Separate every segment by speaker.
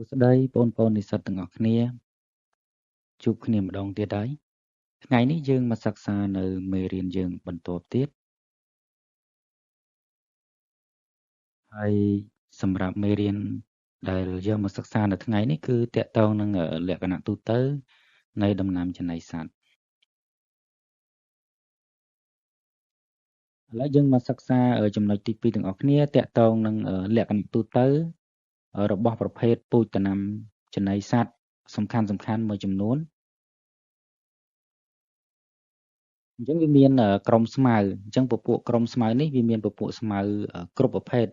Speaker 1: សួស្តីបងប្អូននិស្សិតទាំងអស់គ្នាជួបគ្នាម្ដងទៀតហើយថ្ងៃនេះយើងមកសិក្សានៅមេរៀនយើងបន្តទៀតហើយសម្រាប់មេរៀនដែលយើងមកសិក្សានៅថ្ងៃនេះគឺតកតងនឹងលក្ខណៈទូទៅនៃដំណាំចំណីសត្វឥឡូវយើងមកសិក្សាចំណុចទី2ទាំងអស់គ្នាតកតងនឹងលក្ខណៈទូទៅរបស់ប្រភេទពូជដំណាំចំណីសត្វសំខាន់មួយចំនួនអញ្ចឹងវាមានក្រុមស្មៅអញ្ចឹងពពួកក្រុមស្មៅនេះវាមានពពួកស្មៅគ្រប់ប្រភេទ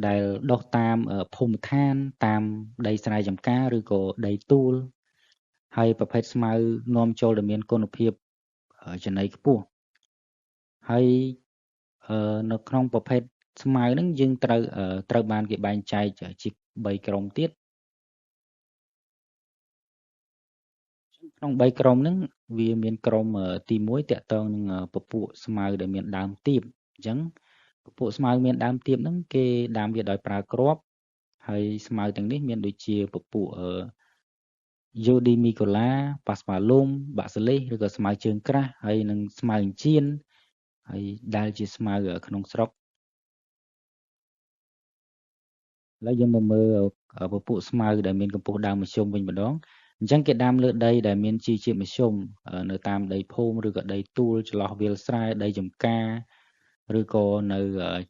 Speaker 1: ដែលដុះតាមភូមិឋានតាមដីស្រែចម្ការឬក៏ដីទួលហើយប្រភេទស្មៅនាំចូលដែលមានគុណភាពចំណីខ្ពស់ហើយនៅក្នុងប្រភេទស្មៅហ្នឹងយើងត្រូវបានគេបែងចែកជា3ក្រុមទៀតក្នុង3ក្រុមហ្នឹងវាមានក្រុមទី1តកតងនឹងពពួកស្មៅដែលមានដើមទៀបអញ្ចឹងពពួកស្មៅមានដើមទៀបហ្នឹងគេដាំវាដោយប្រើគ្រាប់ហើយស្មៅទាំងនេះមានដូចជាពពួកEudemicola, Paspalum, Bacillus ឬក៏ស្មៅជើងក្រាស់ហើយនិងស្មៅអញ្ជៀនហើយដែលជាស្មៅក្នុងស្រុកឥឡូវយើងមកមើលពពួកស្មៅដែលមានកម្ពស់ដើមមធ្យមវិញម្ដងអញ្ចឹងគេដាំលើដីដែលមានជីជាតិមធ្យមនៅតាមដីភូមិឬក៏ដីទួលចន្លោះវាលស្រែដីចម្ការឬក៏នៅ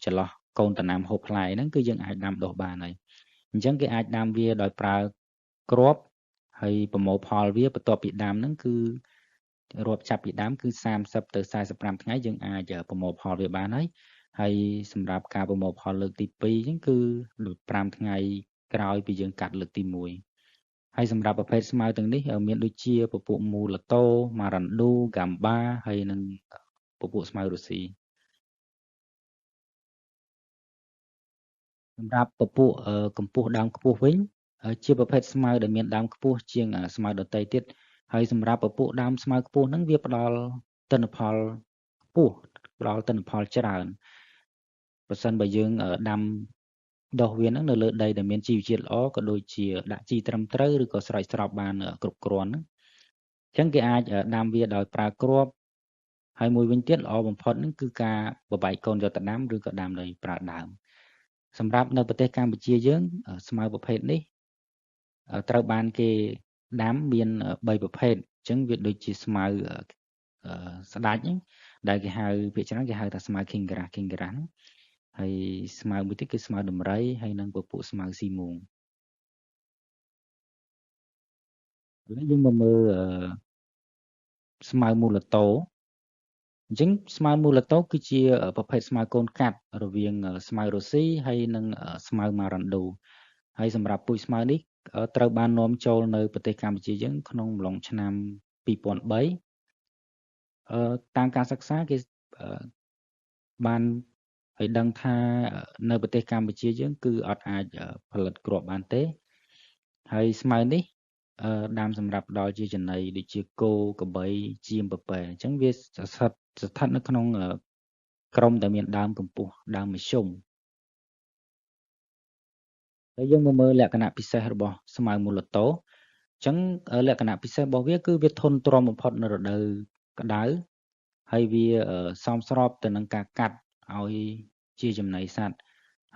Speaker 1: ចន្លោះកូនដំណាំហូបផ្លែហ្នឹងគឺយើងអាចដាំដុះបានហើយអញ្ចឹងគេអាចដាំវាដោយប្រើគ្រាប់ហើយប្រមូលផលវាបន្ទាប់ពីដាំហ្នឹងគឺរាប់ចាប់ពីដើមគឺ30ទៅ45ថ្ងៃយើងអាចប្រមូលផលវាបានហើយសម្រាប់ការប្រមូលផលលើកទី2អញ្ចឹងគឺ5ថ្ងៃក្រោយពីយើងកាត់លើកទី1ហើយសម្រាប់ប្រភេទស្មៅទាំងនេះមានដូចជាពពួកមូលតូម៉ារ៉ាន់ឌូហ្គាំបាហើយនិងពពួកស្មៅរុស្ស៊ីសម្រាប់ពពួកកម្ពស់ដើមខ្ពស់វិញជាប្រភេទស្មៅដែលមានដើមខ្ពស់ជាងស្មៅដទៃទៀតហើយសម្រាប់ពពួកដើមស្មៅខ្ពស់ហ្នឹងវាផ្ដល់ទិន្នផលខ្ពស់ផ្ដល់ទិន្នផលច្រើនប្រសិនបើយើងដាំដុះវាហ្នឹងនៅលើដីដែលមានជីវជាតិល្អក៏ដូចជាដាក់ជីត្រឹមត្រូវឬក៏ស្រោចស្រពបានគ្រប់គ្រាន់ហ្នឹងអញ្ចឹងគេអាចដាំវាដោយប្រើគ្រាប់ហើយមួយវិញទៀតល្អបំផុតហ្នឹងគឺការបបែកកូនយកទៅដាំឬក៏ដាំដោយប្រើដើមសម្រាប់នៅប្រទេសកម្ពុជាយើងស្មៅប្រភេទនេះត្រូវបានគេដាំមាន3ប្រភេទអញ្ចឹងវាដូចជាស្មៅស្ដាច់ហ្នឹងដែលគេហៅភាគច្រើនគេហៅថាស្មៅ King Grass ហ្នឹងហើយស្មៅមួយទៀតគឺស្មៅដំរីហើយនិងពពួកស្មៅស៊ីមូងឥឡូវយើងមកមើលស្មៅមូលតូអញ្ចឹងស្មៅមូលតូគឺជាប្រភេទស្មៅកូនកាត់រវាងស្មៅរុស្ស៊ីហើយនិងស្មៅម៉ារ៉ាន់ឌូហើយសម្រាប់ពូជស្មៅនេះត្រូវបាននាំចូលនៅប្រទេសកម្ពុជាយើងក្នុងអំឡុងឆ្នាំ2003តាមការសិក្សាគេបានឲ្យដឹងថានៅប្រទេសកម្ពុជាយើងគឺអត់អាចផលិតគ្រាប់បានទេហើយស្មៅនេះដាំសម្រាប់ផ្ដល់ជាចំណីដូចជាគោក្របីចៀមពពែអញ្ចឹងវាស្ថិតនៅក្នុងក្រុមដែលមានដើមកម្ពស់ដើមមធ្យមហើយយើងមកមើលលក្ខណៈពិសេសរបស់ស្មៅមូលតូអញ្ចឹងលក្ខណៈពិសេសរបស់វាគឺវាធន់ទ្រាំបំផុតនៅរដូវក្តៅហើយវាសមស្របទៅនឹងការកាត់ឲ្យជាចំណីសត្វ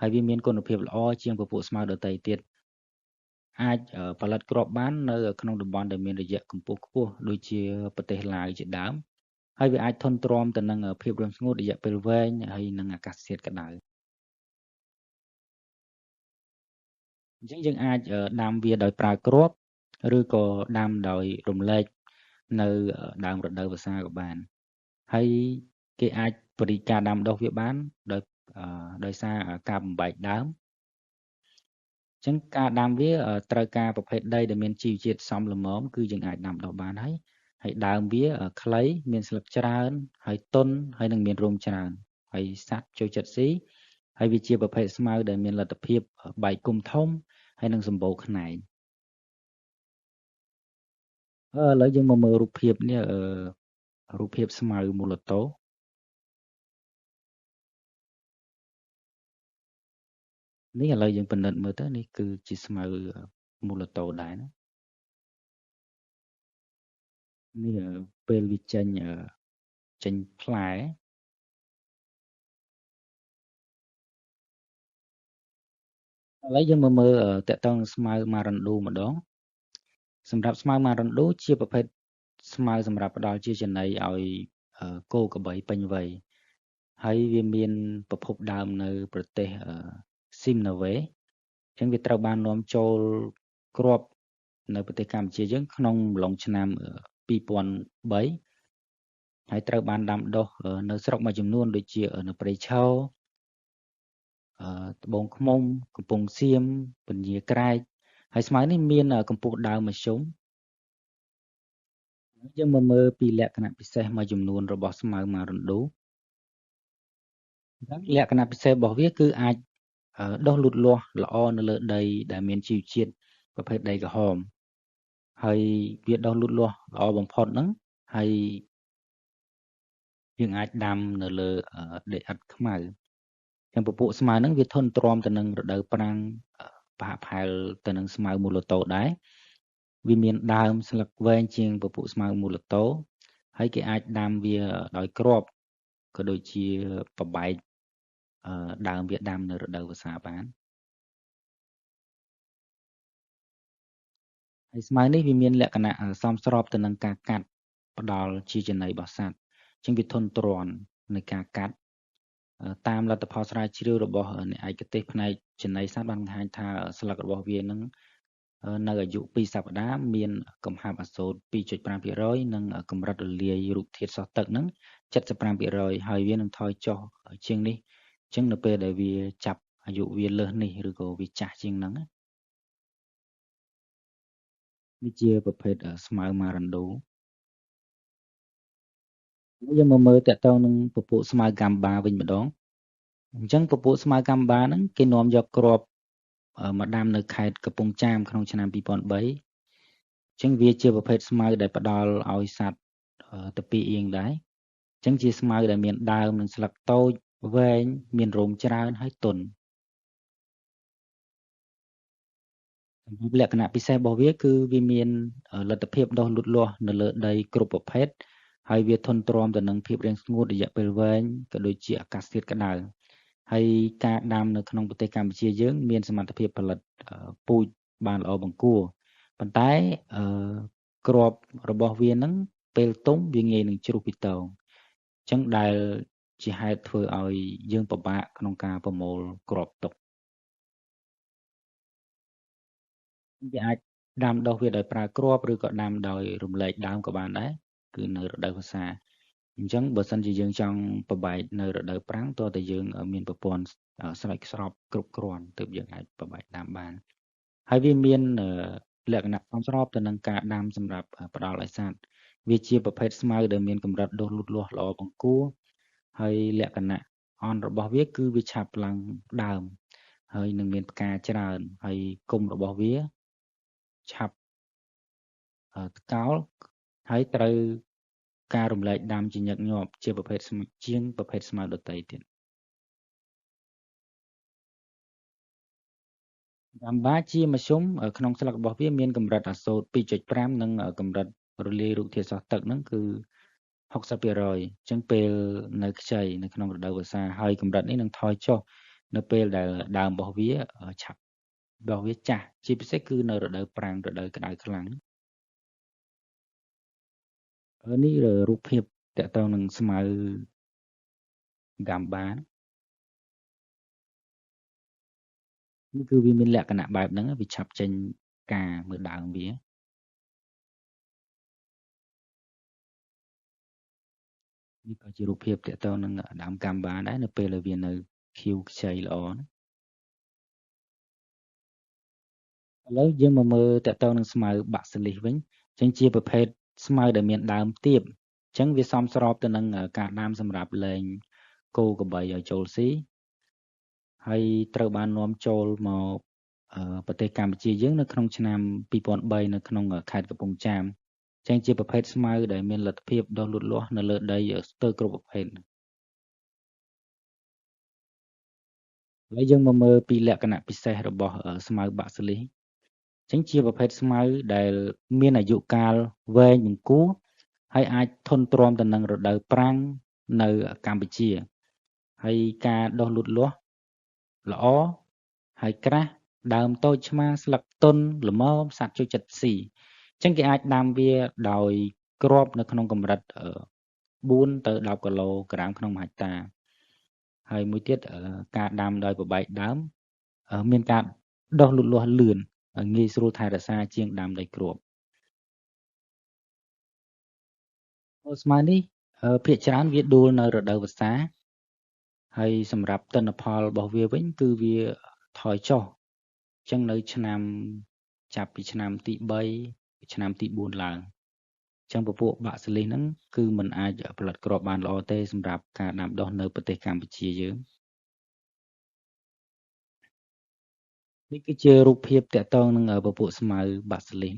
Speaker 1: ហើយវាមានគុណភាពល្អជាងពពួកស្មៅដទៃទៀតអាចផលិតគ្រាប់បាននៅក្នុងតំបន់ដែលមានរយៈកម្ពស់ខ្ពស់ដូចជាប្រទេសឡាវជាដើមហើយវាអាចធន់ទ្រាំទៅនឹងភាពរាំងស្ងួតរយៈពេលវែងហើយនិងអាកាសធាតុក្តៅអញ្ចឹងយើងអាចដាំវាដោយប្រើគ្រាប់ឬក៏ដាំដោយរំលែកនៅដើមរដូវវស្សាក៏បានហើយគេអាចបរិយាការដាំដុះវាបានដោយសារការបំបែកដើមអញ្ចឹងការដាំវាត្រូវការប្រភេទដីដែលមានជីវជាតិសមល្មមគឺយើងអាចដាំដុះបានហើយដើមវាខ្លីមានស្លឹកច្រើនហើយទន់ហើយនឹងមានរោមច្រើនហើយសត្វចូលចិត្តស៊ីហើយវាជាប្រភេទស្មៅដែលមានលទ្ធភាពបែកគុម្ពធំហើយនឹងសម្បូរខ្នែងឥឡូវយើងមកមើលរូបភាពនេះរូបភាពស្មៅមូលតូនេះឥឡូវយើងពិនិត្យមើលទៅនេះគឺជាស្មៅ មូលតូដែរណានេះពេលវាចេញផ្លែឥឡូវយើងមកមើលតកតងស្មៅម៉ារ៉ាន់ឌូម្ដងសម្រាប់ស្មៅម៉ារ៉ាន់ឌូជាប្រភេទស្មៅសម្រាប់ផ្ដល់ជាចំណីឲ្យគោក្របីពេញវ័យហើយវាមានប្រភពដើមនៅប្រទេសស៊ីមណាវេអញ្ចឹងវាត្រូវបាននាំចូលគ្រាប់នៅប្រទេសកម្ពុជាយើងក្នុងអំឡុងឆ្នាំ2003ហើយត្រូវបានដាំដុះនៅស្រុកមួយចំនួនដូចជានៅព្រៃឈរត្បូងឃ្មុំកំពង់សៀមពញាក្រែកហើយស្មៅនេះមានកម្ពស់ដើមមធ្យមយើងមកមើលពីលក្ខណៈពិសេសមួយចំនួនរបស់ស្មៅម៉ារ៉ុនឌូលក្ខណៈពិសេសរបស់វាគឺអាចដុះលូតលាស់ល្អនៅលើដីដែលមានជីវជាតិប្រភេទដីក្រហមហើយវាដុះលូតលាស់ល្អបំផុតហ្នឹងហើយយើងអាចដាំនៅលើដីឥដ្ឋខ្មៅចឹងពពួកស្មៅហ្នឹងវាធន់ទ្រាំទៅនឹងរដូវប្រាំងប្រហាក់ប្រហែលទៅនឹងស្មៅមូលតូដែរវាមានដើមស្លឹកវែងជាងពពួកស្មៅមូលតូហើយគេអាចដាំវាដោយគ្រាប់ក៏ដូចជាប្របែកដើមវាដាំនៅរដូវវស្សាបានហើយស្មៅនេះវាមានលក្ខណៈសមស្របទៅនឹងការកាត់ផ្ដល់ជាចំណីរបស់សត្វអញ្ចឹងវាធន់ទ្រាំនៃការកាត់តាមលទ្ធផលស្រាវជ្រាវរបស់អ្នកឯកទេសផ្នែកចំណីសត្វបានបង្ហាញថាស្លឹករបស់វានឹងនៅអាយុ2សប្តាហ៍មានកំហាប់អាសូត 2.5% និងកម្រិតរលាយរូបធាតុសោះទឹកនឹង 75% ហើយវានឹងថយចុះជាងនេះអញ្ចឹងនៅពេលដែលវាចាប់អាយុវាលើសនេះឬក៏វាចាស់ជាងហ្នឹងនេះជាប្រភេទស្មៅម៉ារ៉ាន់ឌូយើងមកមើលតកតងនឹងពពួកស្មៅហ្គាំបាវិញម្ដងអញ្ចឹងពពួកស្មៅហ្គាំបាហ្នឹងគេនាំយកគ្រាប់មកដាំនៅខេត្តកំពង់ចាមក្នុងឆ្នាំ2003អញ្ចឹងវាជាប្រភេទស្មៅដែលផ្ដល់ឲ្យសត្វទៅពីអៀងដែរអញ្ចឹងជាស្មៅដែលមានដើមនិងស្លឹកតូចវែងមានរោមច្រើនហើយទន់លក្ខណៈពិសេសរបស់វាគឺវាមានលទ្ធភាពដុះលូតលាស់នៅលើដីគ្រប់ប្រភេទហើយវាធន់ទ្រាំទៅនឹងភាពរាំងស្ងួតរយៈពេលវែងក៏ដូចជាអាកាសធាតុក្តៅហើយការដាំនៅក្នុងប្រទេសកម្ពុជាយើងមានសមត្ថភាពផលិតពូជបានល្អបង្គួរប៉ុន្តែគ្រាប់របស់វានឹងពេលទុំវាងាយនឹងជ្រុះពីតងអញ្ចឹងដែលជាហេតុធ្វើឲ្យយើងពិបាកក្នុងការប្រមូលគ្រាប់ទុកវាអាចដាំដុះវាដោយប្រើគ្រាប់ឬក៏ដាំដោយរំលែកដើមក៏បានដែរគឺនៅរដូវវស្សាអញ្ចឹងបើសិនជាយើងចង់ប្របែកនៅរដូវប្រាំងតើតើយើងមានប្រព័ន្ធស្រោចស្រពគ្រប់គ្រាន់ទើបយើងអាចប្របែកដាំបានហើយវាមានលក្ខណៈសមស្របទៅនឹងការដាំសម្រាប់ផ្ដល់ឲ្យសត្វវាជាប្រភេទស្មៅដែលមានកម្រិតដុះលូតលាស់ល្អបង្គួរហើយលក្ខណៈអន់របស់វាគឺវាឆាប់ឡើងដើមហើយនឹងមានផ្កាច្រើនហើយគុម្ពរបស់វាឆាប់ថ្កោលហើយត្រូវការរំលែកដាំជាញឹកញាប់ជាប្រភេទជាងប្រភេទស្មៅដទៃទៀតដាំបាជាមធ្យមក្នុងស្លឹករបស់វាមានកម្រិតអាសូត 2.5 និងកម្រិតរលាយរូបធាតុសោះទឹកហ្នឹងគឺ60%អញ្ចឹងពេលនៅខ្ចីនៅក្នុងរដូវវស្សាហើយកម្រិតនេះនឹងថយចុះនៅពេលដែលដើមរបស់វាឆាប់របស់វាចាស់ជាពិសេសគឺនៅរដូវប្រាំងរដូវក្តៅខ្លាំងនេះរូបភាពតកតងនឹងស្មៅហ្គាំបានេះគឺវាមានលក្ខណៈបែបហ្នឹងវាឆាប់ចេញផ្កាមើលដើមវានេះក៏ជារូបភាពតកតងនឹងដើមហ្គាំបាដែរនៅពេលដែលវានៅខៀវខ្ចីល្អណាឥឡូវយើងមកមើលតកតងនឹងស្មៅបាក់សាលីសវិញអញ្ចឹងជាប្រភេទស្មៅដែលមានដើមទាបអញ្ចឹងវាសមស្របទៅនឹងការដាំសម្រាប់លែងគោក្របីឲ្យចូលស៊ីហើយត្រូវបាននាំចូលមកប្រទេសកម្ពុជាយើងនៅក្នុងឆ្នាំ2003នៅក្នុងខេត្តកំពង់ចាមចឹងជាប្រភេទស្មៅដែលមានលទ្ធភាពដុះលូតលាស់នៅលើដីស្ទើរគ្រប់ប្រភេទហើយយើងមកមើលពីលក្ខណៈពិសេសរបស់ស្មៅបាក់សាលីស ចឹងជាប្រភេទស្មៅដែលមានអាយុកាលវែងបង្គួរហើយអាចធន់ទ្រាំទៅនឹងរដូវប្រាំងនៅកម្ពុជា ហើយការដុះលូតលាស់ល្អហើយក្រាស់ដើមតូចឆ្មាស្លឹកទន់ល្មមសត្វចូលចិត្តស៊ីអញ្ចឹងគេអាចដាំវាដោយគ្រាប់នៅក្នុងកម្រិត4ទៅ10គីឡូក្រាមក្នុង1ហិកតា ហើយមួយទៀតការដាំដោយប្របែកដើមមានការដុះលូតលាស់លឿនងាយស្រួលថែរក្សាជាងដាំដោយគ្រាប់ស្មៅនេះភាគច្រើនវាដួលនៅរដូវវស្សាហើយសម្រាប់ទិន្នផលរបស់វាវិញគឺវាថយចុះអញ្ចឹងនៅឆ្នាំចាប់ពីឆ្នាំទី3ឆ្នាំទី4ឡើងអញ្ចឹងពពួកបាក់សាលីហ្នឹងគឺมันអាចផលិតគ្រាប់បានល្អទេសម្រាប់ការដាំដុះនៅប្រទេសកម្ពុជាយើងនេះគឺជារូបភាពតាក់ទងនឹងពពួកស្មៅបាក់សាលី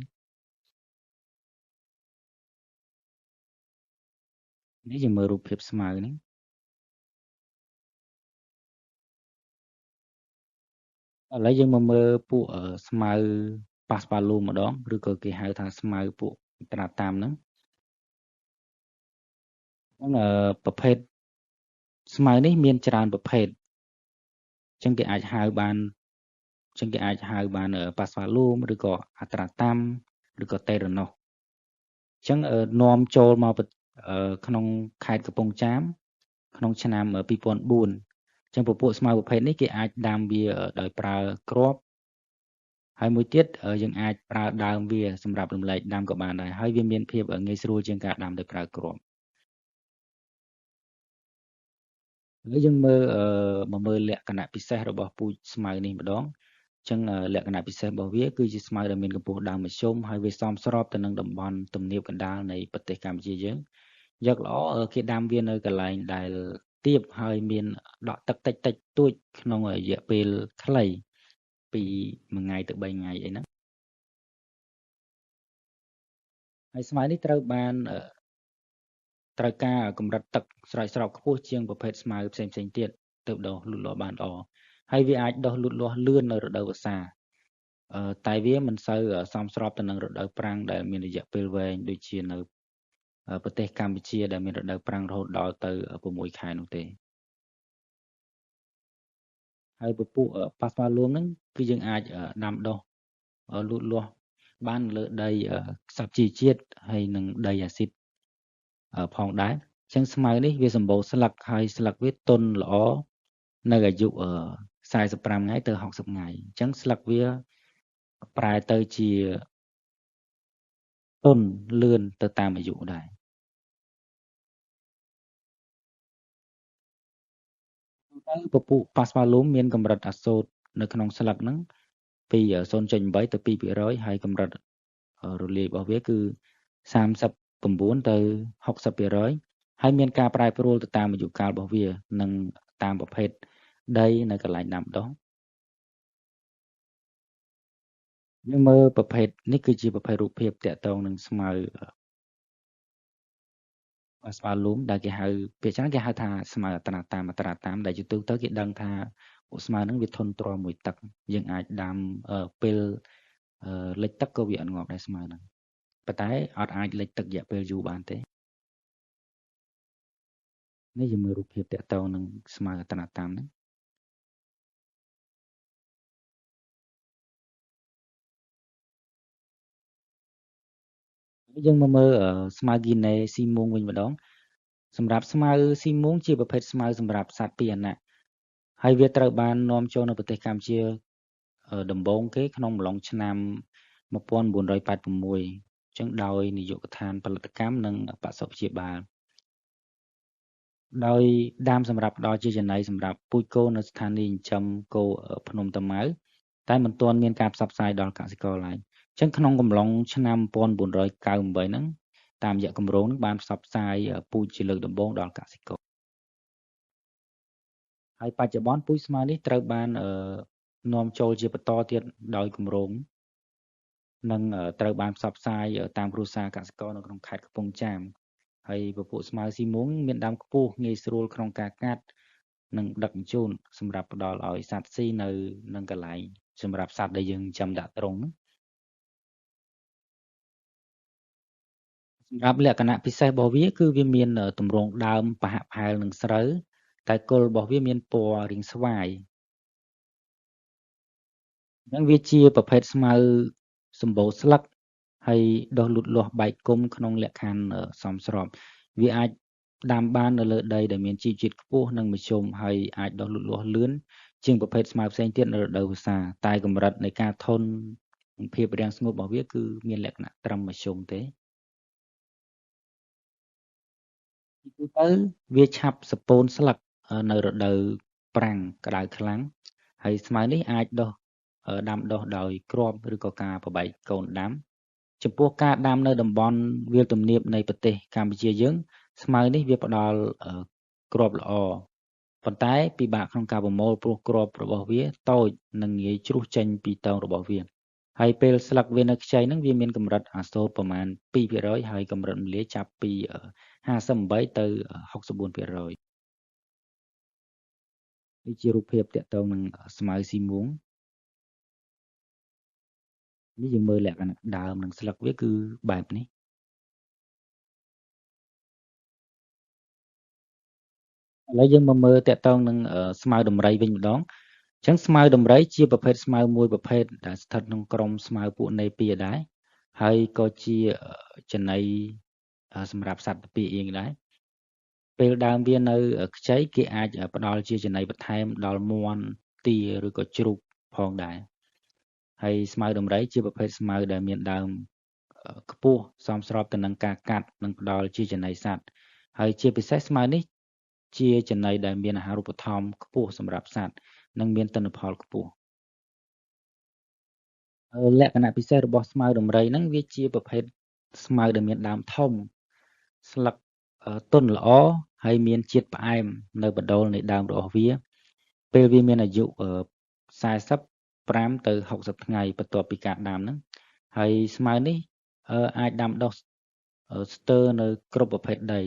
Speaker 1: នេះយើងមើលរូបភាពស្មៅនេះឥឡូវយើងមកមើលពួកស្មៅប៉ាសប៉ាឡូម្ដងឬក៏គេហៅថាស្មៅពួកត្រាតាមហ្នឹងប្រភេទស្មៅនេះមានច្រើនប្រភេទអញ្ចឹងគេអាចហៅបានប៉ាសប៉ាឡូមឬក៏អាត្រាតាមឬក៏តេរ៉ាណូសអញ្ចឹងនាំចូលមកក្នុងខេត្តកំពង់ចាមក្នុងឆ្នាំ2004អញ្ចឹងពពួកស្មៅប្រភេទនេះគេអាចដាំវាដោយប្រើគ្រាប់ហើយមួយទៀតយើងអាចប្រើដើមវាសម្រាប់រំលែកដាំក៏បានដែរហើយវាមានភាពងាយស្រួលជាងការដាំដោយប្រើគ្រាប់ឥឡូវយើងមកមើលលក្ខណៈពិសេសរបស់ពូជស្មៅនេះម្ដងអញ្ចឹងលក្ខណៈពិសេសរបស់វាគឺជាស្មៅដែលមានកម្ពស់ដើមមធ្យមហើយវាសមស្របទៅនឹងតំបន់ទំនាបកណ្ដាលនៃប្រទេសកម្ពុជាយើងយកល្អគេដាំវានៅកន្លែងដែលទាបហើយមានដក់ទឹកតិចតិចតួចក្នុងរយៈពេលខ្លីពី1ថ្ងៃទៅ3ថ្ងៃអីហ្នឹងហើយស្មៅនេះត្រូវការកម្រិតទឹកស្រោចស្រពខ្ពស់ជាងប្រភេទស្មៅផ្សេងៗទៀតទើបដុះលូតលាស់បានល្អហើយវាអាចដុះលូតលាស់លឿននៅរដូវវស្សាតែវាមិនសូវសមស្របទៅនឹងរដូវប្រាំងដែលមានរយៈពេលវែងដូចជានៅប្រទេសកម្ពុជាដែលមានរដូវប្រាំងរហូតដល់ទៅ6ខែនោះទេហើយពពួកប៉ាស្ប៉ាលួងហ្នឹងគឺយើងអាចដាំដុះលូតលាស់បានលើដីខ្សាប់ជីជាតិហើយនឹងដីអាស៊ីតផងដែរអញ្ចឹងស្មៅនេះវាសម្បូរស្លឹកហើយស្លឹកវាទន់ល្អនៅអាយុ45ថ្ងៃទៅ60ថ្ងៃអញ្ចឹងស្លឹកវាប្រែទៅជាទន់លឿនទៅតាមអាយុដែរទៅពពួកប៉ាស្ប៉ាឡូមមានកម្រិតអាសូតនៅក្នុងស្លឹកហ្នឹងពី0.8ទៅ2%ហើយកម្រិតរលាយរបស់វាគឺ39ទៅ60%ហើយមានការប្រែប្រួលទៅតាមអាយុកាលរបស់វានិងតាមប្រភេទដីនៅកន្លែងដាំដុះយើងមើលប្រភេទនេះគឺជាប្រភេទរូបភាពតាក់ទងនឹងស្មៅស្វាលូមដែលគេហៅភាគច្រើនគេហៅថាស្មៅអត្រាតាមដែលជាទូទៅគេដឹងថាពួកស្មៅហ្នឹងវាធន់ទ្រាំមួយទឹកយើងអាចដាំពេលលិចទឹកក៏វាអត់ងាប់ដែរស្មៅហ្នឹងប៉ុន្តែអត់អាចលិចទឹករយៈពេលយូរបានទេនេះយើងមើលរូបភាពតាក់ទងនឹងស្មៅអត្រាតាមហ្នឹងយើងមកមើលស្មៅហ្គីណេស៊ីមុងវិញម្ដងសម្រាប់ស្មៅស៊ីមុងជាប្រភេទស្មៅសម្រាប់សត្វពាហនៈហើយវាត្រូវបាននាំចូលនៅប្រទេសកម្ពុជាដំបូងគេក្នុងអំឡុងឆ្នាំ1986អញ្ចឹងដោយនាយកដ្ឋានផលិតកម្មនិងបសុព្យាបាលដោយដាំសម្រាប់ផ្ដល់ជាចំណីសម្រាប់ពូជគោនៅស្ថានីយ៍ចិញ្ចឹមគោភ្នំតាម៉ៅតែមិនទាន់មានការផ្សព្វផ្សាយដល់កសិករឡើយអញ្ចឹងក្នុងកំឡុងឆ្នាំ1998ហ្នឹងតាមរយៈគម្រោងនឹងបានផ្សព្វផ្សាយពូជជាលើកដំបូងដល់កសិករហើយបច្ចុប្បន្នពូជស្មៅនេះត្រូវបាននាំចូលជាបន្តទៀតដោយគម្រោងនិងត្រូវបានផ្សព្វផ្សាយតាមគ្រួសារកសិករនៅក្នុងខេត្តកំពង់ចាមហើយពពួកស្មៅស៊ីមុងមានដើមខ្ពស់ងាយស្រួលក្នុងការកាត់និងដឹកជញ្ជូនសម្រាប់ផ្ដល់ឲ្យសត្វស៊ីនៅនឹងកន្លែងសម្រាប់សត្វដែលយើងចិញ្ចឹមដាក់ទ្រុង សម្រាប់លក្ខណៈពិសេសរបស់វាគឺវាមានទម្រង់ដើមប្រហាក់ប្រហែលនឹងស្រូវតែគល់របស់វាមានពណ៌រាងស្វាយអញ្ចឹងវាជាប្រភេទស្មៅសម្បូរស្លឹកហើយដុះលូតលាស់បែកគុម្ពក្នុងលក្ខខណ្ឌសមស្របវាអាចដាំបាននៅលើដីដែលមានជីជាតិខ្ពស់និងមធ្យមហើយអាចដុះលូតលាស់លឿនជាងប្រភេទស្មៅផ្សេងទៀតនៅរដូវវស្សាតែកម្រិតនៃការធន់និងភាពរាំងស្ងួតរបស់វាគឺមានលក្ខណៈត្រឹមមធ្យមទេជាទូទៅវាឆាប់សពោនស្លឹកនៅរដូវប្រាំងក្តៅខ្លាំងហើយស្មៅនេះអាចដាំដុះដោយគ្រាប់ឬក៏ការប្របែកកូនដាំចំពោះការដាំនៅតំបន់វាលទំនាបនៃប្រទេសកម្ពុជាយើងស្មៅនេះវាផ្ដល់គ្រាប់ល្អប៉ុន្តែពិបាកក្នុងការប្រមូលព្រោះគ្រាប់របស់វាតូចនិងងាយជ្រុះចេញពីតងរបស់វាហើយពេលស្លឹកវានៅខ្ចីហ្នឹងវាមានកម្រិតអាសូតប្រមាណ 2% ហើយកម្រិតម្លាយចាប់ពី58ទៅ64%នេះជារូបភាពទាក់ទងនឹងស្មៅស៊ីមួងនេះយើងមើលលក្ខណៈដើមនិងស្លឹកវាគឺបែបនេះឥឡូវយើងមកមើលទាក់ទងនឹងស្មៅដំរីវិញម្ដងអញ្ចឹងស្មៅដំរីជាប្រភេទស្មៅមួយប្រភេទដែលស្ថិតក្នុងក្រុមស្មៅពួកនេពីដែរហើយក៏ជាចំណីសម្រាប់សត្វពពាអៀងដែរពេលដើមវានៅខ្ចីគេអាចផ្ដល់ជាចំណីបន្ថែមដល់មាន់ទាឬក៏ជ្រូកផងដែរហើយស្មៅដំរីជាប្រភេទស្មៅដែលមានដើមខ្ពស់សមស្របទៅនឹងការកាត់និងផ្ដល់ជាចំណីសត្វហើយជាពិសេសស្មៅនេះជាចំណីដែលមានអាហារូបត្ថម្ភខ្ពស់សម្រាប់សត្វនិងមានទិន្នផលខ្ពស់លក្ខណៈពិសេសរបស់ស្មៅដំរីហ្នឹងវាជាប្រភេទស្មៅដែលមានដើមធំស្លឹកទន់ល្អហើយមានជាតិផ្អែមនៅបណ្ដូលនៃដើមរបស់វាពេលវាមានអាយុ45ទៅ60ថ្ងៃបន្ទាប់ពីការដាំហ្នឹងហើយស្មៅនេះអាចដាំដុះស្ទើរនៅគ្រប់ប្រភេទដី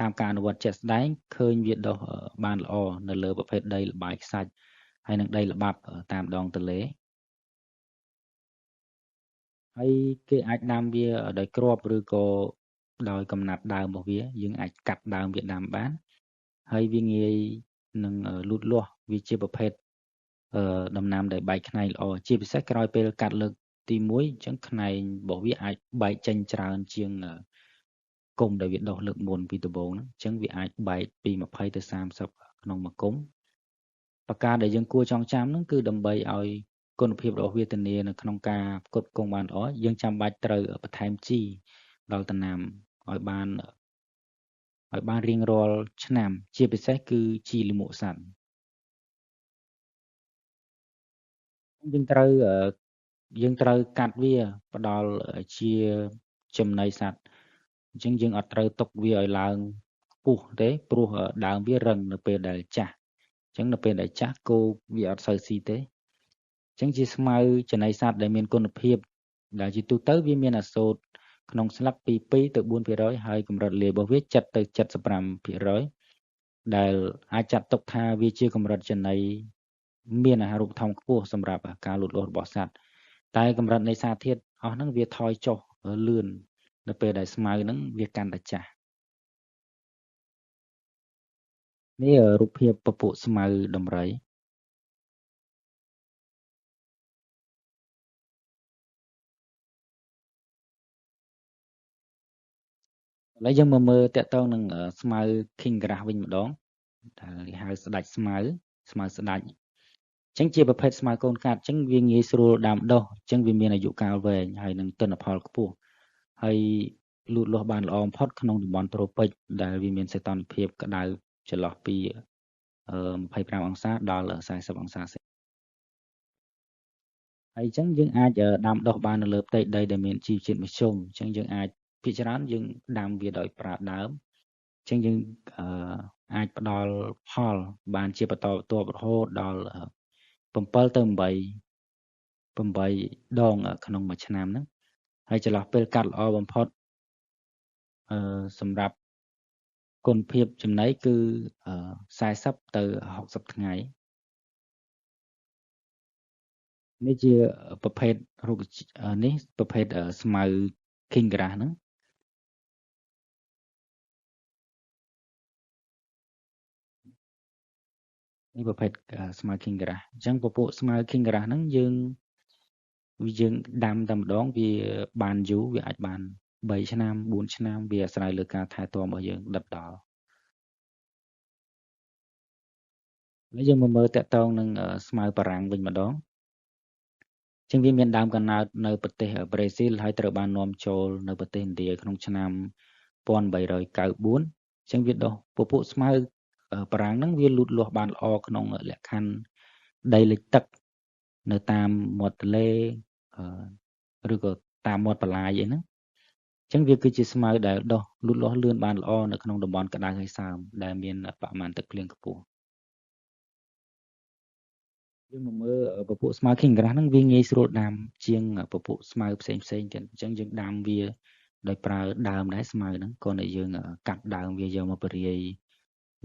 Speaker 1: តាមការអនុវត្តជាក់ស្ដែងឃើញវាដុះបានល្អនៅលើប្រភេទដីល្បាយខ្សាច់ហើយនិងដីល្បាប់តាមដងទន្លេហើយគេអាចដាំវាដោយគ្រាប់ឬក៏ដោយកំណាត់ដើមរបស់វាយើងអាចកាត់ដើមវាដាំបានហើយវាងាយនឹងលូតលាស់វាជាប្រភេទដំណាំដែលបែកខ្នែងល្អជាពិសេសក្រោយពេលកាត់លើកទី1អញ្ចឹងខ្នែងរបស់វាអាចបែកចេញច្រើនជាងគុម្ពដែលវាដុះលើកមុនពីដំបូងហ្នឹងអញ្ចឹងវាអាចបែកពី20ទៅ30ក្នុងមួយគុម្ពប្រការដែលយើងគួរចងចាំហ្នឹងគឺដើម្បីឲ្យគុណភាពរបស់វាធានានៅក្នុងការផ្គត់ផ្គង់បានល្អយើងចាំបាច់ត្រូវបន្ថែមជីដល់ដំណាំឲ្យបានរៀងរាល់ឆ្នាំជាពិសេសគឺជីលាមកសត្វយើងត្រូវកាត់វាផ្ដល់ជាចំណីសត្វអញ្ចឹងយើងអត់ត្រូវទុកវាឲ្យឡើងខ្ពស់ទេព្រោះដើមវារឹងនៅពេលដែលចាស់អញ្ចឹងនៅពេលដែលចាស់គោវាអត់សូវស៊ីទេអញ្ចឹងជាស្មៅចំណីសត្វដែលមានគុណភាពដែលជាទូទៅវាមានអាសូតក្នុងស្លឹកពី2ទៅ4%ហើយកម្រិតលាយរបស់វា7ទៅ75%ដែលអាចចាត់ទុកថាវាជាកម្រិតចំណីមានអាហារូបត្ថម្ភខ្ពស់សម្រាប់ការលូតលាស់របស់សត្វតែកម្រិតនៃសារធាតុអស់ហ្នឹងវាថយចុះលឿននៅពេលដែលស្មៅហ្នឹងវាកាន់តែចាស់នេះរូបភាពពពួកស្មៅដំរីឥឡូវយើងមកមើលតកតងនឹងស្មៅ King Grass វិញម្ដងដែលគេហៅស្ដាច់ស្មៅស្ដាច់អញ្ចឹងជាប្រភេទស្មៅកូនកាត់អញ្ចឹងវាងាយស្រួលដាំដុះអញ្ចឹងវាមានអាយុកាលវែងហើយនឹងទិន្នផលខ្ពស់ហើយលូតលាស់បានល្អបំផុតក្នុងតំបន់ត្រូពិចដែលវាមានសីតុណ្ហភាពក្តៅចន្លោះពី25អង្សាដល់40អង្សាសេហើយអញ្ចឹងយើងអាចដាំដុះបាននៅលើផ្ទៃដីដែលមានជីវជាតិមធ្យមអញ្ចឹងយើងអាចភាគច្រើនយើងដាំវាដោយប្រើដើមអញ្ចឹងយើងអាចផ្ដល់ផលបានជាបន្តបន្ទាប់រហូតដល់7ទៅ8ដងក្នុងមួយឆ្នាំហ្នឹងហើយចន្លោះពេលកាត់ល្អបំផុតសម្រាប់គុណភាពចំណីគឺ40ទៅ60ថ្ងៃនេះជាប្រភេទរុក្ខនេះប្រភេទស្មៅ King Grass ហ្នឹង នេះប្រភេទស្មៅ King Grass អញ្ចឹងពពួកស្មៅ King Grass ហ្នឹងយើងដាំតែម្ដងវាបានយូរវាអាចបាន3ឆ្នាំ4ឆ្នាំវាអាស្រ័យលើការថែទាំរបស់យើងដិតដល់ហើយយើងមកមើលតកតងនឹងស្មៅបារាំងវិញម្ដងអញ្ចឹងវាមានដើមកណ្ដោតនៅប្រទេសប្រេស៊ីលហើយត្រូវបាននាំចូលនៅប្រទេសឥណ្ឌាក្នុងឆ្នាំ1894អញ្ចឹងវាដុះពពួកស្មៅបារាំងហ្នឹងវាលូតលាស់បានល្អក្នុងលក្ខខណ្ឌដីលិចទឹកនៅតាមមាត់ទន្លេឬក៏តាមមាត់បលាយអីហ្នឹងអញ្ចឹងវាគឺជាស្មៅដែលដុះលូតលាស់លឿនបានល្អនៅក្នុងតំបន់ក្តៅហើយសើមដែលមានបរិមាណទឹកភ្លៀងខ្ពស់យើងមកមើលពពួកស្មៅ King Grass ហ្នឹងវាងាយស្រួលដាំជាងពពួកស្មៅផ្សេងទៀតអញ្ចឹងយើងដាំវាដោយប្រើដើមដែរស្មៅហ្នឹងគ្រាន់តែយើងកាត់ដើមវាយកមកបរាយ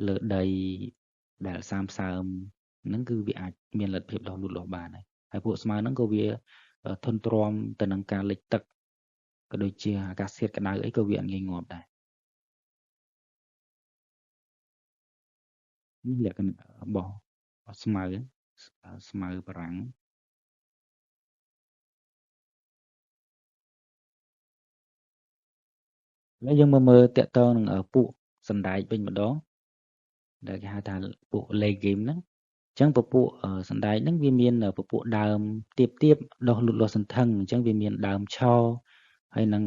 Speaker 1: លើដីដែលសើមហ្នឹងគឺវាអាចមានលទ្ធភាពដុះលូតលាស់បានហើយពួកស្មៅហ្នឹងក៏វាធន់ទ្រាំទៅនឹងការលិចទឹកក៏ដូចជាអាកាសធាតុក្តៅអីក៏វាអត់ងាយងាប់ដែរនេះលក្ខណៈរបស់ស្មៅបារាំងហើយយើងមកមើលតកតងនឹងពួកសណ្ដែកវិញម្ដងដែលគេហៅថាពួក legume ហ្នឹងអញ្ចឹងពពួកសណ្ដែកហ្នឹងវាមានពពួកដើមទាបដុះលូតលាស់សន្ធឹងអញ្ចឹងវាមានដើមឈរហើយនឹង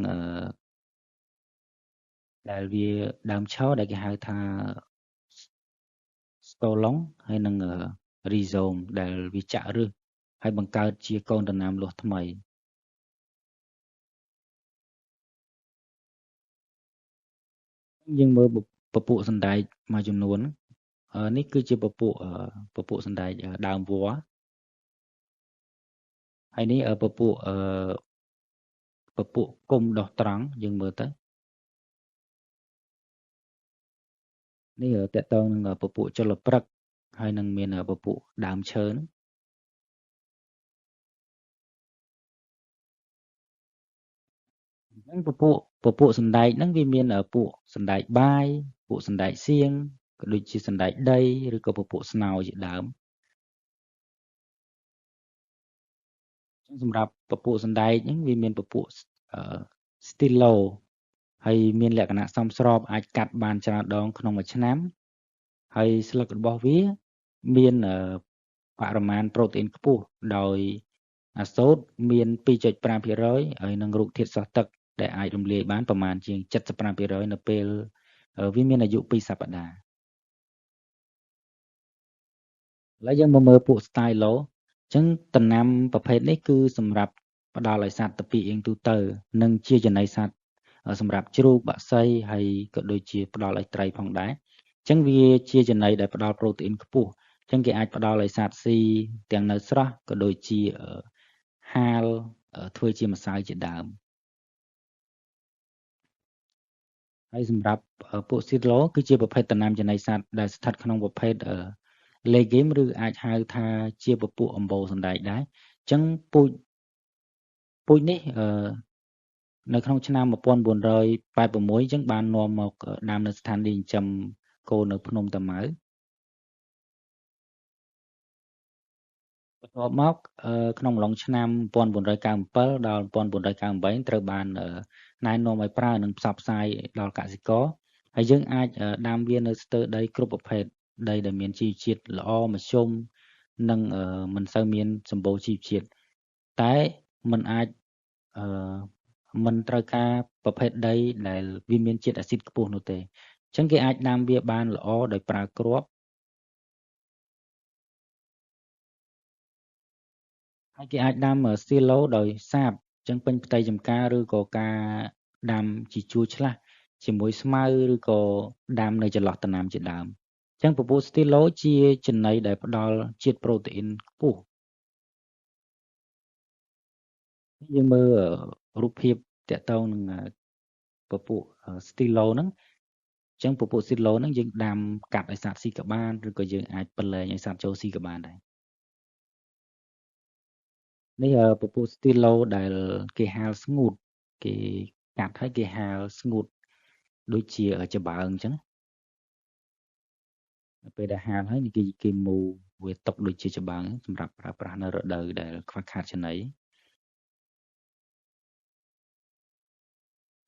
Speaker 1: ដែលវាដើមឈរដែលគេហៅថា stolon ហើយនឹង rhizome ដែលវាចាក់ឫសហើយបង្កើតជាកូនដំណាំលាស់ថ្មីយើងមើលពពួកសណ្ដែកមួយចំនួននេះគឺជាពពួកសណ្ដែកដើមវល្លិហើយនេះពពួកគុំដុះត្រង់យើងមើលទៅនេះតកតងនឹងពពួកចលព្រឹកហើយនឹងមានពពួកដើមឈើហ្នឹងពពួកសណ្ដែកហ្នឹងវាមានពួកសណ្ដែកបាយពួកសណ្ដែកសៀងក៏ដូចជាសណ្ដែកដីឬក៏ពពួកស្នោជាដើមសម្រាប់ពពួកសណ្ដែកហ្នឹងវាមានពពួក Stilo ហើយមានលក្ខណៈសមស្របអាចកាត់បានច្រើនដងក្នុងមួយឆ្នាំហើយស្លឹករបស់វាមានបរិមាណប្រូតេអ៊ីនខ្ពស់ដោយអាសូតមាន2.5%ហើយនឹងរូបធាតុសោះទឹកដែលអាចរំលាយបានប្រមាណជាង75%នៅពេលវាមានអាយុ2សប្តាហ៍ឥឡូវយើងមកមើលពួក Stylo អញ្ចឹងដំណាំប្រភេទនេះគឺសម្រាប់ផ្ដល់ឲ្យសត្វតាពីអៀងទូទៅនិងជាចំណីសត្វសម្រាប់ជ្រូកបក្សីហើយក៏ដូចជាផ្ដល់ឲ្យត្រីផងដែរអញ្ចឹងវាជាចំណីដែលផ្ដល់ប្រូតេអ៊ីនខ្ពស់អញ្ចឹងគេអាចផ្ដល់ឲ្យសត្វស៊ីទាំងនៅស្រស់ក៏ដូចជាហាលធ្វើជាម្សៅជាដើមហើយសម្រាប់ពួក Sidlo គឺជាប្រភេទដំណាំចំណីសត្វដែលស្ថិតក្នុងប្រភេទlegume ឬអាចហៅថាជាពពួកអម្បូរសណ្ដែកដែរអញ្ចឹងពូជនេះនៅក្នុងឆ្នាំ1986អញ្ចឹងបាននាំមកដាំនៅស្ថានីយ៍ចិញ្ចឹមគោនៅភ្នំតាម៉ៅបន្ទាប់មកក្នុងអំឡុងឆ្នាំ1997ដល់1998ត្រូវបានណែនាំឲ្យប្រើនិងផ្សព្វផ្សាយដល់កសិករហើយយើងអាចដាំវានៅស្ទើរដីគ្រប់ប្រភេទដីដែលមានជីវជាតិល្អមធ្យមនិងមិនសូវមានសម្បូរជីវជាតិតែมันអាចមិនត្រូវការប្រភេទដីដែលវាមានជាតិអាស៊ីតខ្ពស់នោះទេអញ្ចឹងគេអាចដាំវាបានល្អដោយប្រើគ្រាប់ហើយគេអាចដាំ silo ដោយសាបអញ្ចឹងពេញផ្ទៃចម្ការឬក៏ការដាំជាជួរឆ្លាស់ជាមួយស្មៅឬក៏ដាំនៅចន្លោះដំណាំជាដើមអញ្ចឹងពពួក stilo ជាចំណីដែលផ្ដល់ជាតិប្រូតេអ៊ីនខ្ពស់យើងមើលរូបភាពតកតងនឹងពពួក stilo ហ្នឹងអញ្ចឹងពពួក stilo ហ្នឹងយើងដាំកាត់ឲ្យសត្វស៊ីក៏បានឬក៏យើងអាចប្រឡែងឲ្យសត្វចូលស៊ីក៏បានដែរនេះពពួក stilo ដែលគេហាលស្ងួតគេកាត់ហើយគេហាលស្ងួតដូចជាច្បើងអញ្ចឹង ពេលដែលហាលហើយគេមូរវាទុកដូចជាច្បើងសម្រាប់ប្រើប្រាស់នៅរដូវដែលខ្វះខាតចំណី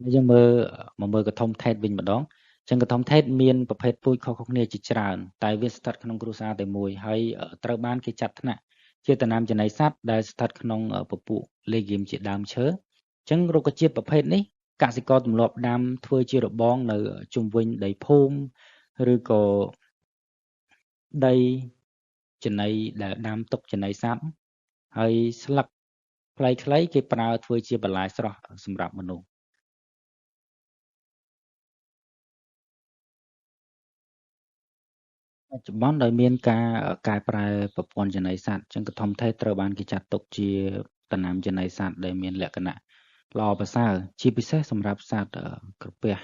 Speaker 1: ហើយយើងមើលកឋុំថេតវិញម្ដងអញ្ចឹងកឋុំថេតមានប្រភេទពូជខុសៗគ្នាជាច្រើនតែវាស្ថិតក្នុងគ្រួសារតែមួយហើយត្រូវបានគេចាត់ថ្នាក់ជាដំណាំចំណីសត្វដែលស្ថិតក្នុងពពួក legume ជាដើមឈើអញ្ចឹងរុក្ខជាតិប្រភេទនេះកសិករទម្លាប់ដាំធ្វើជារបងនៅជុំវិញដីភូមិឬក៏ដីចំណីដែលដាំទុកចំណីសត្វហើយស្លឹកខ្លីៗគេប្រើធ្វើជាបន្លែស្រស់សម្រាប់មនុស្សបច្ចុប្បន្នដោយមានការកែប្រែប្រព័ន្ធចំណីសត្វអញ្ចឹងកឋុំថេរត្រូវបានគេចាត់ទុកជាដំណាំចំណីសត្វដែលមានលក្ខណៈល្អប្រសើរជាពិសេសសម្រាប់សត្វក្រពះ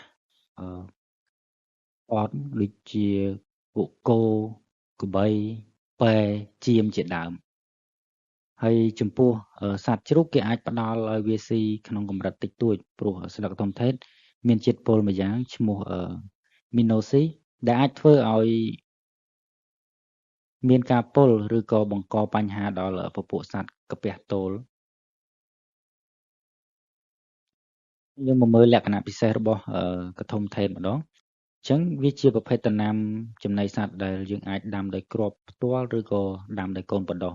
Speaker 1: អត់ដូចជាពួកគោក្របីពែចៀមជាដើមហើយចំពោះសត្វជ្រូកគេអាចផ្ដល់ឲ្យវាស៊ីក្នុងកម្រិតតិចតួចព្រោះស្លឹកកឋុំថេរមានជាតិពុលមួយយ៉ាងឈ្មោះមីណូស៊ីដែលអាចធ្វើឲ្យមានការពុលឬក៏បង្កបញ្ហាដល់ពពួកសត្វកាពះទោលយើងមកមើលលក្ខណៈពិសេសរបស់កឋុំថេរម្ដងអញ្ចឹងវាជាប្រភេទដំណាំចំណីសត្វដែលយើងអាចដាំដោយគ្រាប់ផ្ទាល់ឬក៏ដាំដោយកូនបណ្ដុះ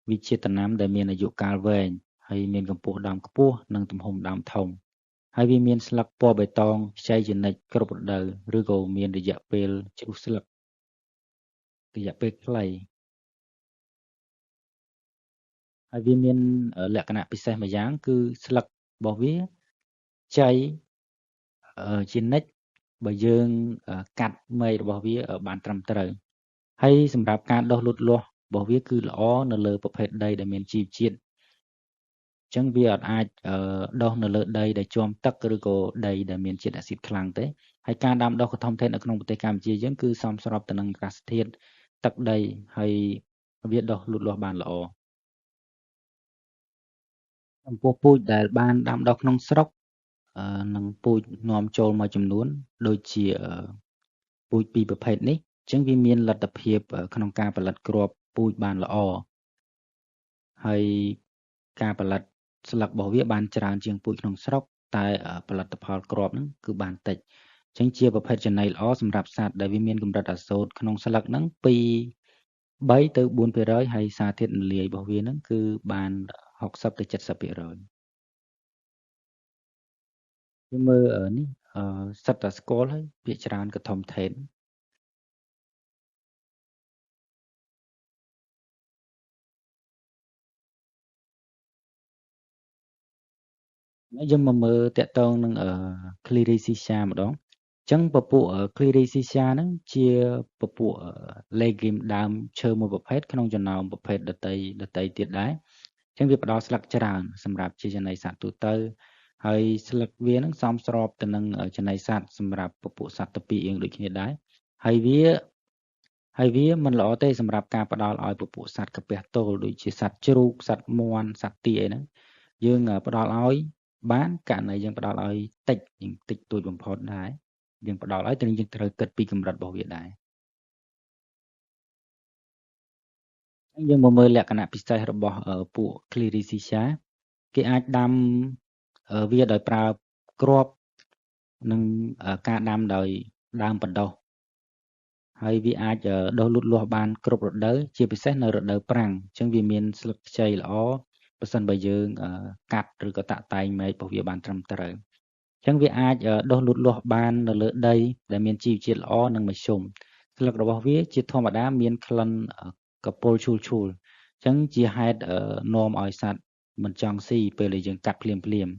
Speaker 1: វាជាដំណាំដែលមានអាយុកាលវែងហើយមានកម្ពស់ដើមខ្ពស់និងទំហំដើមធំហើយវាមានស្លឹកពណ៌បៃតងខ្ចីជានិច្ចគ្រប់រដូវឬក៏មានរយៈពេលជ្រុះស្លឹករយៈពេលខ្លីហើយវាមានលក្ខណៈពិសេសម្យ៉ាងគឺស្លឹករបស់វាខ្ចីជានិច្ចបើយើងកាត់មែករបស់វាបានត្រឹមត្រូវហើយសម្រាប់ការដុះលូតលាស់របស់វាគឺល្អនៅលើប្រភេទដីដែលមានជីវជាតិអញ្ចឹងវាអត់អាចដុះនៅលើដីដែលជាំទឹកឬក៏ដីដែលមានជាតិអាស៊ីតខ្លាំងទេហើយការដាំដុះកឋុំថេរនៅក្នុងប្រទេសកម្ពុជាយើងគឺសមស្របទៅនឹងអាកាសធាតុទឹកដីហើយវាដុះលូតលាស់បានល្អចំពោះពូជដែលបានដាំដុះក្នុងស្រុកនិងពូជនាំចូលមួយចំនួនដូចជាពូជពីរប្រភេទនេះអញ្ចឹងវាមានលទ្ធភាពក្នុងការផលិតគ្រាប់ពូជបានល្អហើយការផលិតស្លឹករបស់វាបានច្រើនជាងពូជក្នុងស្រុកតែផលិតផលគ្រាប់ហ្នឹងគឺបានតិចអញ្ចឹងជាប្រភេទចំណីល្អសម្រាប់សត្វដែលវាមានកម្រិតអាសូតក្នុងស្លឹកហ្នឹងពី3ទៅ4%ហើយសារធាតុរលាយរបស់វាហ្នឹងគឺបាន60ទៅ70%យើងមើលនេះសិតតែស្គាល់ហើយភាគច្រើនកឋុំថេរហើយយើងមកមើលតកតងនឹងClearicicia ម្ដងអញ្ចឹងពពួក Clearicicia ហ្នឹងជាពពួក legume ដើមឈើមួយប្រភេទក្នុងចំណោមប្រភេទដតីទៀតដែរអញ្ចឹងវាផ្ដល់ស្លឹកច្រើនសម្រាប់ជាចំណីសត្វទូទៅហើយស្លឹកវាហ្នឹងសមស្របទៅនឹងចំណីសត្វសម្រាប់ពពួកសត្វទៅពីរអៀងដូចគ្នាដែរហើយវាមិនល្អទេសម្រាប់ការផ្ដល់ឲ្យពពួកសត្វកាពះទោលដូចជាសត្វជ្រូកសត្វមាន់សត្វទាអីហ្នឹងយើងផ្ដល់ឲ្យបានករណីយើងផ្ដល់ឲ្យតិចតួចបំផុតដែរយើងផ្ដល់ឲ្យតែយើងត្រូវគិតពីកម្រិតរបស់វាដែរហើយយើងមកមើលលក្ខណៈពិសេសរបស់ពួក Clearicicia គេអាចដាំវាដោយប្រើគ្រាប់និងការដាំដោយដើមបណ្ដុះហើយវាអាចដុះលូតលាស់បានគ្រប់រដូវជាពិសេសនៅរដូវប្រាំងអញ្ចឹងវាមានស្លឹកខ្ចីល្អប្រសិនបើយើងកាត់ឬក៏តាក់តែងមែករបស់វាបានត្រឹមត្រូវអញ្ចឹងវាអាចដុះលូតលាស់បាននៅលើដីដែលមានជីវជាតិល្អនិងមធ្យមស្លឹករបស់វាជាធម្មតាមានក្លិនកពុលឈូលអញ្ចឹងជាហេតុនាំឲ្យសត្វមិនចង់ស៊ីពេលដែលយើងកាត់ភ្លាម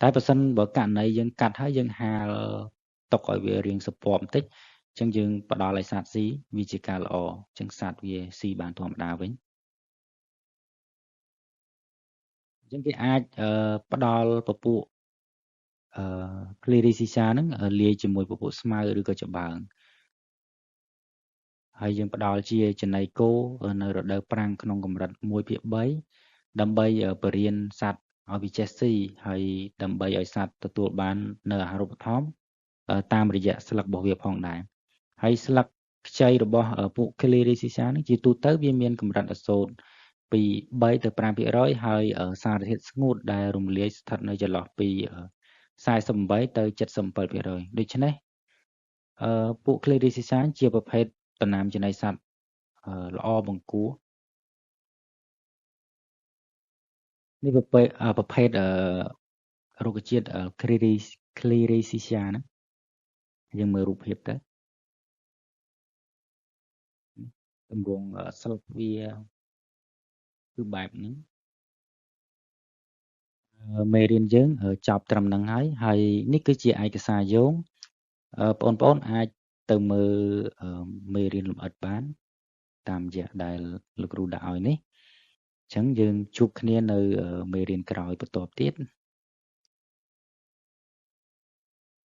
Speaker 1: តែប្រសិនបើករណីយើងកាត់ហើយយើងហាលទុកឲ្យវារាងសពបន្តិចអញ្ចឹងយើងផ្ដល់ឲ្យសត្វស៊ីវាជាការល្អអញ្ចឹងសត្វវាស៊ីបានធម្មតាវិញអញ្ចឹងគេអាចផ្ដល់ពពួកClearicicia ហ្នឹងលាយជាមួយពពួកស្មៅឬក៏ច្បើងហើយយើងផ្ដល់ជាចំណីគោនៅរដូវប្រាំងក្នុងកម្រិត1/3ដើម្បីបរិញ្ញាសត្វឲ្យវាចេះស៊ីហើយដើម្បីឲ្យសត្វទទួលបាននៅអាហារូបត្ថម្ភតាមរយៈស្លឹករបស់វាផងដែរហើយស្លឹក ខ្ចីរបស់ពួក Clearicea ហ្នឹងជាទូទៅវាមានកម្រិតអាសូតពី3ទៅ5%ហើយសារធាតុស្ងួតដែលរំលាយស្ថិតនៅចន្លោះពី48ទៅ77%ដូច្នេះពួក Clearicea ជាប្រភេទដំណាំចំណីសត្វល្អបង្គួរនេះប្រភេទរុក្ខជាតិ Clearicea ហ្នឹងយើងមើលរូបភាពទៅទម្រង់ស្លឹកវាគឺបែបហ្នឹងមេរៀនយើងចប់ត្រឹមហ្នឹងហើយនេះគឺជាឯកសារយោងបងប្អូនអាចទៅមើលមេរៀនលម្អិតបានតាមរយៈដែលលោកគ្រូដាក់ឲ្យនេះអញ្ចឹងយើងជួបគ្នានៅមេរៀនក្រោយបន្តទៀត